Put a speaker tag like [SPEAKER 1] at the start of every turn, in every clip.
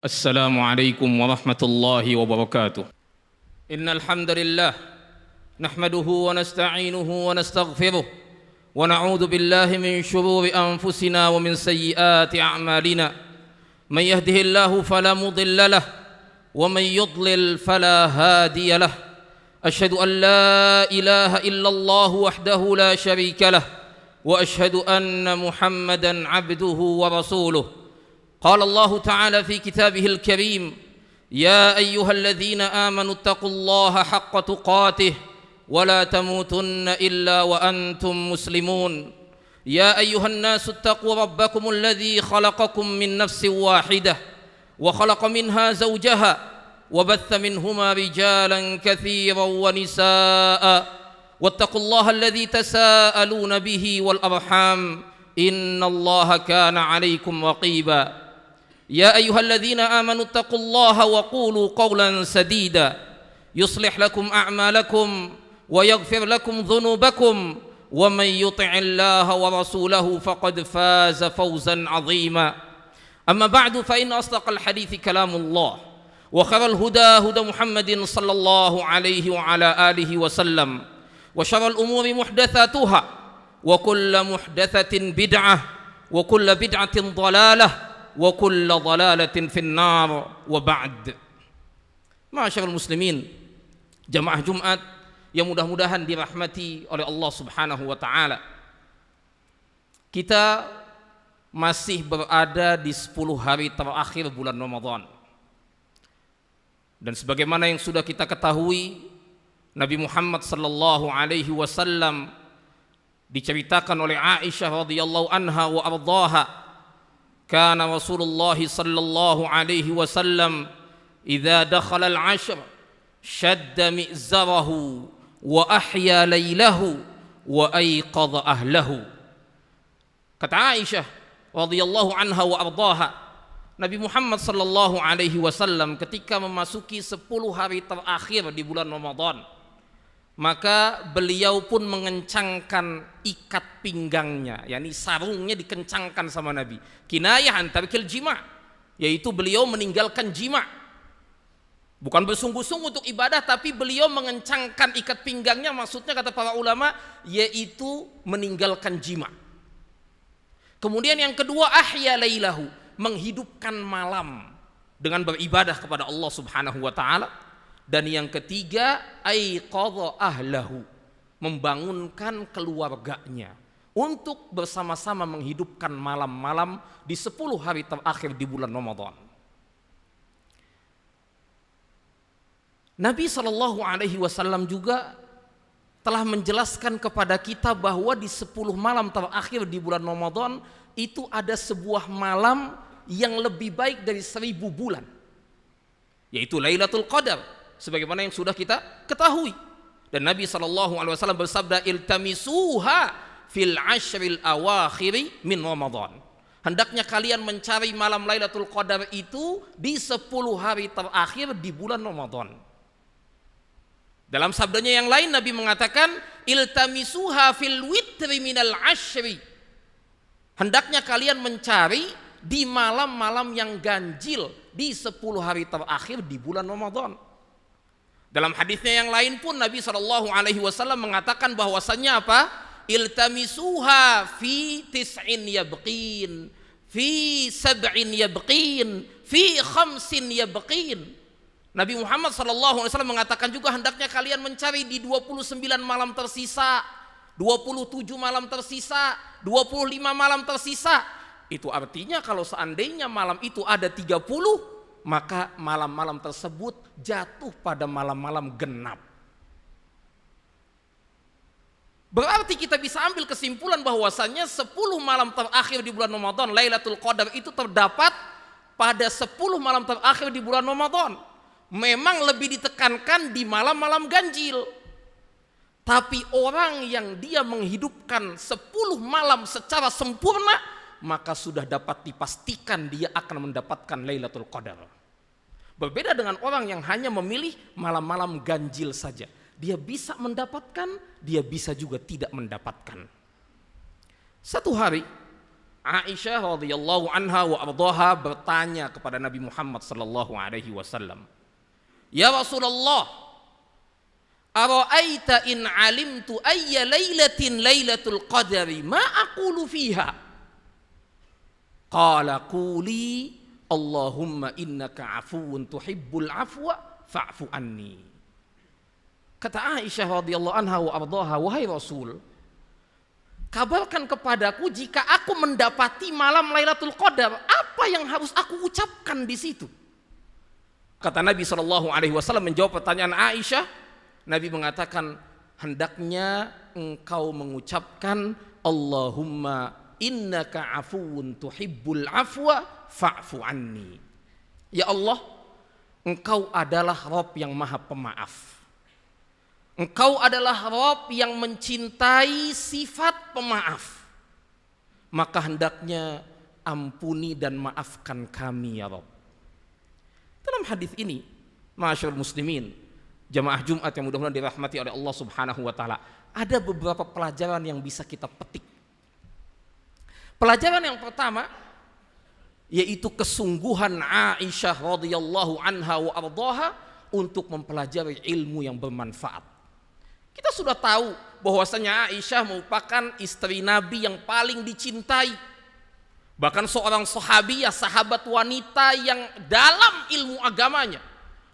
[SPEAKER 1] السلام عليكم ورحمة الله وبركاته. إن الحمد لله نحمده ونستعينه ونستغفره ونعوذ بالله من شرور أنفسنا ومن سيئات أعمالنا. من يهده الله فلا مضل له ومن يضلل فلا هادي له. أشهد أن لا إله إلا الله وحده لا شريك له وأشهد أن محمدا عبده ورسوله. قال الله تعالى في كتابه الكريم: يا أيها الذين آمنوا اتقوا الله حق تقاته ولا تموتن إلا وأنتم مسلمون. يا أيها الناس اتقوا ربكم الذي خلقكم من نفس واحدة وخلق منها زوجها وبث منهما رجالا كثيرا ونساء واتقوا الله الذي تساءلون به والأرحام إن الله كان عليكم رقيبا. يا أيها الذين آمنوا اتقوا الله وقولوا قولا سديدا يصلح لكم أعمالكم ويغفر لكم ذنوبكم ومن يطع الله ورسوله فقد فاز فوزا عظيما. أما بعد فإن أصدق الحديث كلام الله وخير الهدى هدى محمد صلى الله عليه وعلى آله وسلم وشر الأمور محدثاتها وكل محدثة بدعة وكل بدعة ضلالة وكل ضلالة في النار وبعد. Ma'asyiral muslimin, jamaah Jumat yang mudah-mudahan dirahmati oleh Allah Subhanahu wa taala. Kita masih berada di 10 hari terakhir bulan Ramadan. Dan sebagaimana yang sudah kita ketahui, Nabi Muhammad sallallahu alaihi wasallam diceritakan oleh Aisyah radhiyallahu anha wa ardhaha, kana Rasulullah sallallahu alaihi wasallam idza dakhala al-'ashr shadda mi'zarahu wa ahya laylahu wa ayqadha ahlahu. Kata Aisyah radhiyallahu anha wa ardhaha, Nabi Muhammad sallallahu alaihi wasallam ketika memasuki 10 hari terakhir di bulan Ramadan, maka beliau pun mengencangkan ikat pinggangnya, yakni sarungnya dikencangkan sama Nabi. Kinayah antar kil jima', yaitu beliau meninggalkan jima'. Bukan bersungguh-sungguh untuk ibadah, tapi beliau mengencangkan ikat pinggangnya, maksudnya kata para ulama yaitu meninggalkan jima'. Kemudian yang kedua, ahya lailahu, menghidupkan malam dengan beribadah kepada Allah Subhanahu wa taala. Dan yang ketiga, aiqadha ahlahu, membangunkan keluarganya untuk bersama-sama menghidupkan malam-malam di 10 hari terakhir di bulan Ramadan. Nabi SAW juga telah menjelaskan kepada kita bahwa di 10 malam terakhir di bulan Ramadan itu ada sebuah malam yang lebih baik dari 1000 bulan, yaitu Lailatul Qadar, sebagaimana yang sudah kita ketahui. Dan Nabi SAW bersabda, iltamisuha fil ashril awakhiri min Ramadan, hendaknya kalian mencari malam Lailatul Qadar itu di 10 hari terakhir di bulan Ramadan. Dalam sabdanya yang lain Nabi mengatakan, iltamisuha fil witri minal ashri, hendaknya kalian mencari di malam-malam yang ganjil di 10 hari terakhir di bulan Ramadan. Dalam hadisnya yang lain pun Nabi SAW mengatakan bahwasannya apa? Iltamisuha fi tis'in yabqin, fi sab'in yabqin, fi khamsin yabqin. Nabi Muhammad SAW mengatakan juga hendaknya kalian mencari di 29 malam tersisa, 27 malam tersisa, 25 malam tersisa. Itu artinya kalau seandainya malam itu ada 30, maka malam-malam tersebut jatuh pada malam-malam genap. Berarti kita bisa ambil kesimpulan bahwasannya 10 malam terakhir di bulan Ramadan, Lailatul Qadar itu terdapat pada 10 malam terakhir di bulan Ramadan. Memang lebih ditekankan di malam-malam ganjil. Tapi orang yang dia menghidupkan 10 malam secara sempurna, maka sudah dapat dipastikan dia akan mendapatkan Lailatul Qadar. Berbeda dengan orang yang hanya memilih malam-malam ganjil saja. Dia bisa mendapatkan, dia bisa juga tidak mendapatkan. Satu hari Aisyah radhiyallahu anha wa ardhaha bertanya kepada Nabi Muhammad sallallahu alaihi wasallam, "Ya Rasulullah, ara'aita in 'alimtu ayya lailatin lailatul qadri ma aqulu fiha?" Qala quli Allahumma innaka 'afuwun tuhibbul 'afwa fa'fu anni. Kata Aisyah radhiyallahu anha wa ardhaha, "Wahai Rasul, kabarkan kepadaku jika aku mendapati malam Lailatul Qadar, apa yang harus aku ucapkan di situ?" Kata Nabi SAW menjawab pertanyaan Aisyah. Nabi mengatakan, hendaknya engkau mengucapkan Allahumma innaka afuwun tuhibbul afwa fa'fu anni. Ya Allah, engkau adalah Rabb yang maha pemaaf. Engkau adalah Rabb yang mencintai sifat pemaaf. Maka hendaknya ampuni dan maafkan kami ya Rabb. Dalam hadis ini, ma'asyiral muslimin, jamaah Jumat yang mudah-mudahan dirahmati oleh Allah Subhanahu wa taala, ada beberapa pelajaran yang bisa kita petik. Pelajaran yang pertama yaitu kesungguhan Aisyah radhiyallahu anha wa ardhaha untuk mempelajari ilmu yang bermanfaat. Kita sudah tahu bahwasanya Aisyah merupakan istri Nabi yang paling dicintai. Bahkan seorang sahabiah, sahabat wanita yang dalam ilmu agamanya.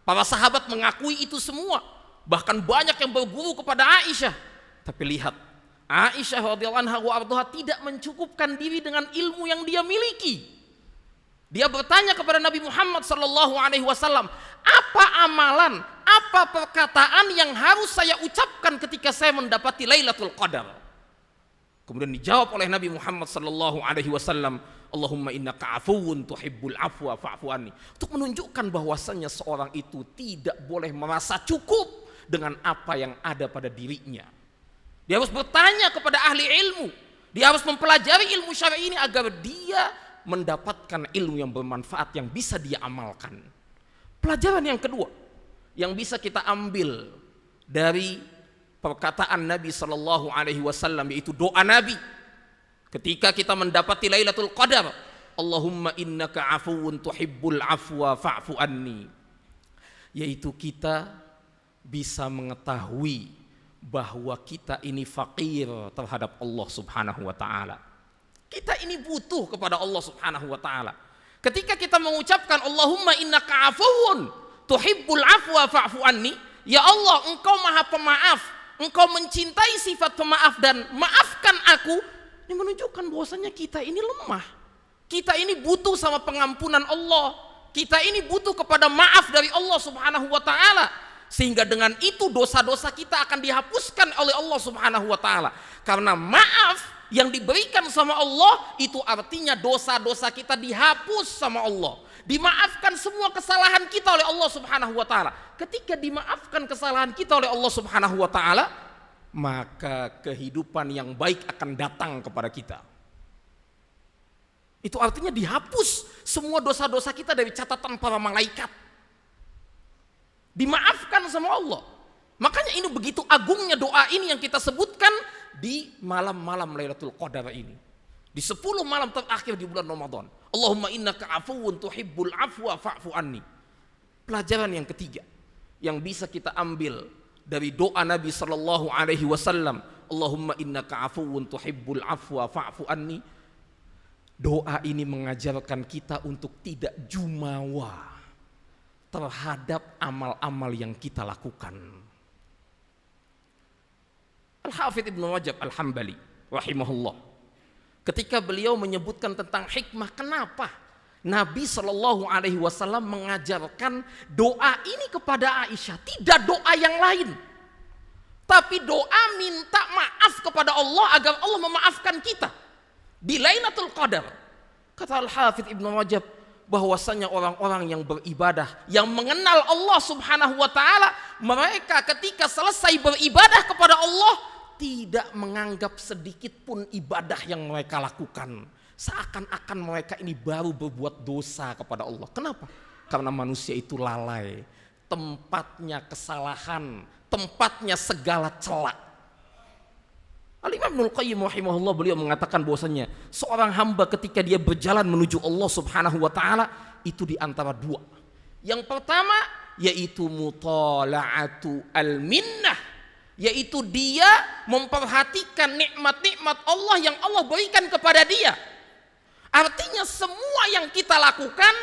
[SPEAKER 1] Para sahabat mengakui itu semua. Bahkan banyak yang berguru kepada Aisyah. Tapi lihat, Aisyah radhiyallahu anha wa ardhaha tidak mencukupkan diri dengan ilmu yang dia miliki. Dia bertanya kepada Nabi Muhammad sallallahu alaihi wasallam, "Apa amalan, apa perkataan yang harus saya ucapkan ketika saya mendapati Lailatul Qadar?" Kemudian dijawab oleh Nabi Muhammad sallallahu alaihi wasallam, "Allahumma innaka afuwun tuhibbul afwa fa'fu anni." Untuk menunjukkan bahwasannya seorang itu tidak boleh merasa cukup dengan apa yang ada pada dirinya. Dia harus bertanya kepada ahli ilmu. Dia harus mempelajari ilmu syar'i ini agar dia mendapatkan ilmu yang bermanfaat yang bisa dia amalkan. Pelajaran yang kedua yang bisa kita ambil dari perkataan Nabi sallallahu alaihi wasallam yaitu doa Nabi ketika kita mendapati Lailatul Qadar, Allahumma innaka afuwun tuhibbul afwa fa'fu anni, yaitu kita bisa mengetahui bahwa kita ini fakir terhadap Allah Subhanahu wa taala. Kita ini butuh kepada Allah Subhanahu wa taala. Ketika kita mengucapkan Allahumma innaka afuwun tuhibbul afwa fa'fu anni, ya Allah, engkau maha pemaaf, engkau mencintai sifat pemaaf dan maafkan aku, ini menunjukkan bahwasanya kita ini lemah. Kita ini butuh sama pengampunan Allah. Kita ini butuh kepada maaf dari Allah Subhanahu wa taala. Sehingga dengan itu dosa-dosa kita akan dihapuskan oleh Allah Subhanahu wa taala. Karena maaf yang diberikan sama Allah itu artinya dosa-dosa kita dihapus sama Allah. Dimaafkan semua kesalahan kita oleh Allah Subhanahu wa taala. Ketika dimaafkan kesalahan kita oleh Allah Subhanahu wa taala, maka kehidupan yang baik akan datang kepada kita. Itu artinya dihapus semua dosa-dosa kita dari catatan para malaikat. Dimaafkan sama Allah. Makanya ini begitu agungnya doa ini yang kita sebutkan di malam-malam Lailatul Qadar ini. Di 10 malam terakhir di bulan Ramadan. Allahumma innaka afuwun tuhibbul afwa fa'fu anni. Pelajaran yang ketiga yang bisa kita ambil dari doa Nabi sallallahu alaihi wasallam, Allahumma innaka afuwun tuhibbul afwa fa'fu anni. Doa ini mengajarkan kita untuk tidak jumawa terhadap amal-amal yang kita lakukan. Al-Hafidz Ibnu Rajab Al-Hambali rahimahullah, ketika beliau menyebutkan tentang hikmah kenapa Nabi Shallallahu Alaihi Wasallam mengajarkan doa ini kepada Aisyah, tidak doa yang lain, tapi doa minta maaf kepada Allah agar Allah memaafkan kita di Lailatul Qadar. Kata Al-Hafidz Ibnu Rajab, bahwasanya orang-orang yang beribadah, yang mengenal Allah Subhanahu wa taala, mereka ketika selesai beribadah kepada Allah tidak menganggap sedikit pun ibadah yang mereka lakukan, seakan-akan mereka ini baru berbuat dosa kepada Allah. Kenapa? Karena manusia itu lalai, tempatnya kesalahan, tempatnya segala celak. Al-Imam Ibnul Qayyim rahimahullah, beliau mengatakan bahwasanya seorang hamba ketika dia berjalan menuju Allah Subhanahu wa taala itu di antara dua. Yang pertama yaitu mutala'atu al-minnah, yaitu dia memperhatikan nikmat-nikmat Allah yang Allah berikan kepada dia. Artinya semua yang kita lakukan,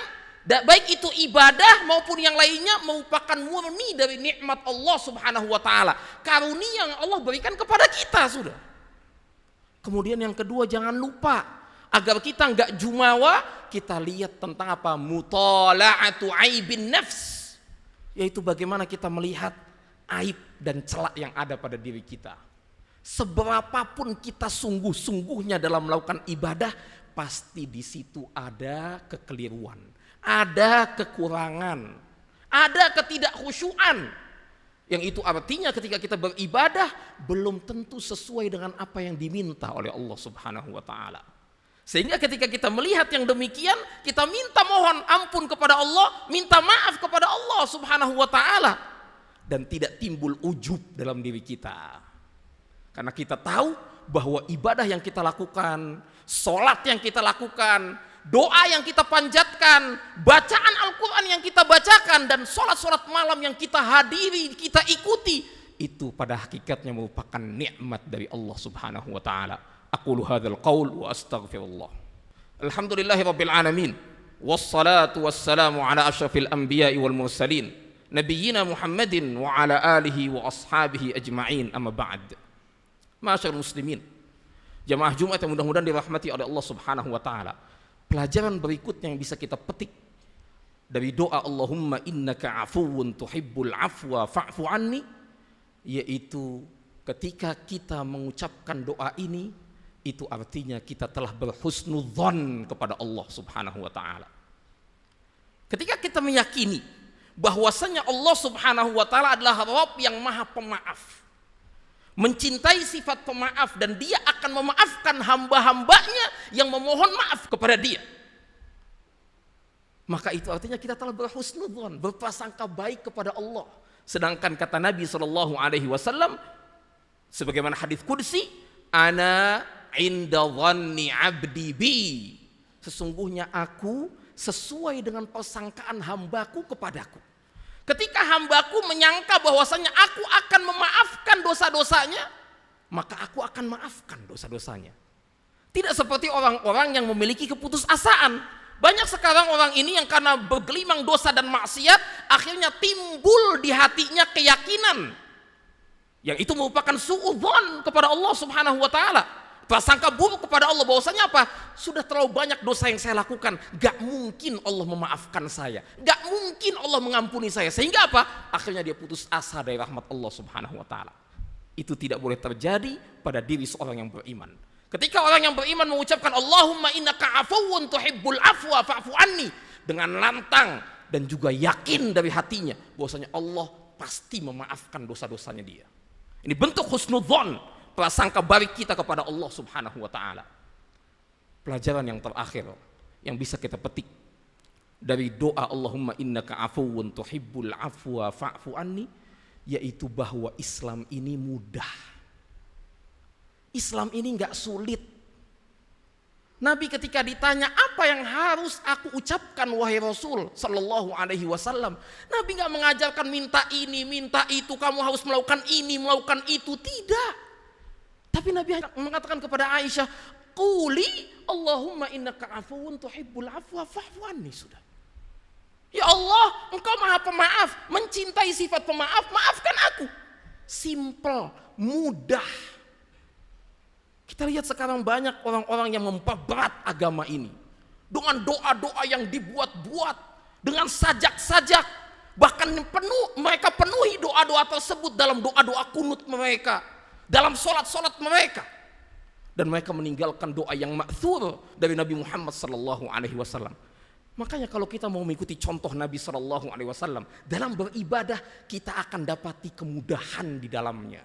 [SPEAKER 1] baik itu ibadah maupun yang lainnya, merupakan murni dari nikmat Allah Subhanahu wa taala, karunia yang Allah berikan kepada kita sudah. Kemudian yang kedua, jangan lupa agar kita enggak jumawa, kita lihat tentang apa? Mutala'atu aibin nafs, yaitu bagaimana kita melihat aib dan celak yang ada pada diri kita. Seberapapun kita sungguh-sungguhnya dalam melakukan ibadah, pasti di situ ada kekeliruan, ada kekurangan, ada ketidakkhusyuan. Yang itu artinya ketika kita beribadah belum tentu sesuai dengan apa yang diminta oleh Allah Subhanahu wa taala. Sehingga ketika kita melihat yang demikian, kita minta mohon ampun kepada Allah, minta maaf kepada Allah Subhanahu wa taala, dan tidak timbul ujub dalam diri kita. Karena kita tahu bahwa ibadah yang kita lakukan, sholat yang kita lakukan, doa yang kita panjatkan, bacaan Al-Quran yang kita bacakan, dan sholat-sholat malam yang kita hadiri, kita ikuti, itu pada hakikatnya merupakan nikmat dari Allah Subhanahu wa taala. Aqulu hadzal qaul wa astaghfirullah. Alhamdulillahi rabbil alamin, wassalatu wassalamu ala asyrafil anbiya'i wal mursalin, nabiyyina Muhammadin wa ala alihi wa ashabihi ajma'in, amma ba'd. Ma'asyiral muslimin, jamaah Jumat yang mudah-mudahan dirahmati oleh Allah Subhanahu wa taala. Pelajaran berikutnya yang bisa kita petik dari doa Allahumma innaka afuwun tuhibbul afwa fa'fu anni, yaitu ketika kita mengucapkan doa ini, itu artinya kita telah berhusnudzon kepada Allah Subhanahu wa taala. Ketika kita meyakini bahwasanya Allah Subhanahu wa taala adalah Rabb yang Maha Pemaaf, mencintai sifat pemaaf, dan dia akan memaafkan hamba-hambanya yang memohon maaf kepada dia, maka itu artinya kita telah berhusnudzon, berprasangka baik kepada Allah. Sedangkan kata Nabi SAW, sebagaimana hadis qudsi, ana inda dhanni abdi bi, sesungguhnya aku sesuai dengan persangkaan hambaku kepadaku. Ketika hambaku menyangka bahwasanya aku akan memaafkan dosa-dosanya, maka aku akan maafkan dosa-dosanya. Tidak seperti orang-orang yang memiliki keputusasaan. Banyak sekarang orang ini yang karena bergelimang dosa dan maksiat, akhirnya timbul di hatinya keyakinan yang itu merupakan suudzon kepada Allah Subhanahu wa taala. Prasangka buruk kepada Allah bahwasanya apa? Sudah terlalu banyak dosa yang saya lakukan, gak mungkin Allah memaafkan saya, gak mungkin Allah mengampuni saya, sehingga apa? Akhirnya dia putus asa dari rahmat Allah Subhanahu wa taala. Itu tidak boleh terjadi pada diri seorang yang beriman. Ketika orang yang beriman mengucapkan Allahumma innaka afuwun tuhibbul afwa fa'fu anni, dengan lantang dan juga yakin dari hatinya bahwasanya Allah pasti memaafkan dosa-dosanya dia. Ini bentuk husnudzon, prasangka baik kita kepada Allah Subhanahu wa taala. Pelajaran yang terakhir yang bisa kita petik dari doa Allahumma innaka afuwun tuhibbul afwa fa'fu anni, yaitu bahwa Islam ini mudah. Islam ini enggak sulit. Nabi ketika ditanya apa yang harus aku ucapkan wahai Rasul sallallahu alaihi wasallam, Nabi enggak mengajarkan minta ini, minta itu, kamu harus melakukan ini, melakukan itu, tidak. Tapi Nabi mengatakan kepada Aisyah, quli Allahumma innaka afuwun tuhibbul afwa fa'fu anni, sudah. Ya Allah, engkau Maha Pemaaf, mencintai sifat pemaaf, maafkan aku. Simple, mudah. Kita lihat sekarang banyak orang-orang yang memperberat agama ini dengan doa-doa yang dibuat-buat, dengan sajak-sajak, bahkan mereka penuhi doa-doa tersebut dalam doa-doa kunut mereka, dalam solat-solat mereka, dan mereka meninggalkan doa yang ma'thur dari Nabi Muhammad sallallahu alaihi wasallam. Makanya kalau kita mau mengikuti contoh Nabi sallallahu alaihi wasallam dalam beribadah, kita akan dapati kemudahan di dalamnya.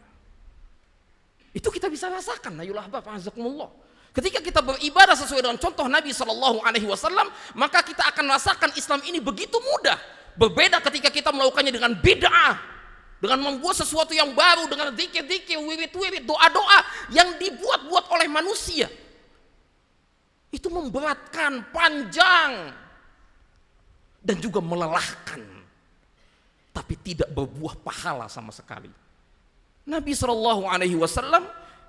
[SPEAKER 1] Itu kita bisa rasakan, ayulah Bapak azakumullah. Ketika kita beribadah sesuai dengan contoh Nabi sallallahu alaihi wasallam, maka kita akan rasakan Islam ini begitu mudah. Berbeda ketika kita melakukannya dengan bid'ah, dengan membuat sesuatu yang baru, dengan zikir-zikir, wirid-wirid, doa-doa yang dibuat-buat oleh manusia. Itu memberatkan, panjang, dan juga melelahkan, tapi tidak berbuah pahala sama sekali. Nabi SAW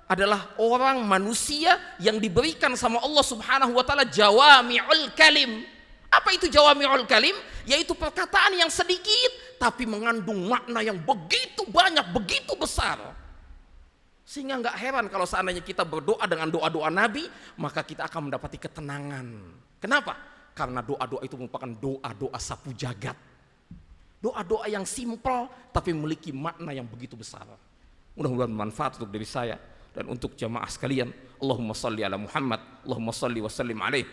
[SPEAKER 1] adalah orang manusia yang diberikan sama Allah Subhanahu wa taala jawami'ul kalim. Apa itu jawami'ul kalim? Yaitu perkataan yang sedikit tapi mengandung makna yang begitu banyak, begitu besar. Sehingga nggak heran kalau seandainya kita berdoa dengan doa-doa Nabi, maka kita akan mendapati ketenangan. Kenapa? Karena doa-doa itu merupakan doa-doa sapu jagat. Doa-doa yang simpel tapi memiliki makna yang begitu besar. Mudah-mudahan bermanfaat untuk diri saya dan untuk jamaah sekalian. Allahumma salli ala Muhammad, Allahumma salli wa sallim alaihi.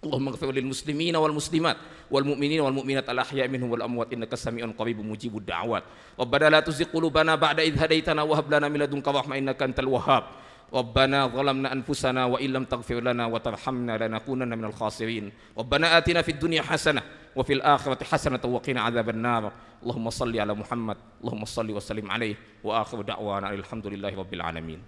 [SPEAKER 1] Allahumma ghfir lil muslimina wal muslimat wal mu'minina wal mu'minat al ahya'i minhum wal amwat innaka sami'un qaribun mujibud da'wat. Rabbana la tuzigh qulubana ba'da idh hadaitana wa hab lana min ladunka rahmah innaka antal wahhab. Rabbana zalamna anfusana wa illam taghfir lana wa tarhamna lanakunanna minal khasirin. Rabbana atina fid dunya hasanah wa fil akhirati hasanah wa qina adzaban nar. Allahumma salli ala Muhammad, Allahumma salli wa sallim alaihi wa akhiru da'wana alhamdulillahi rabbil alamin.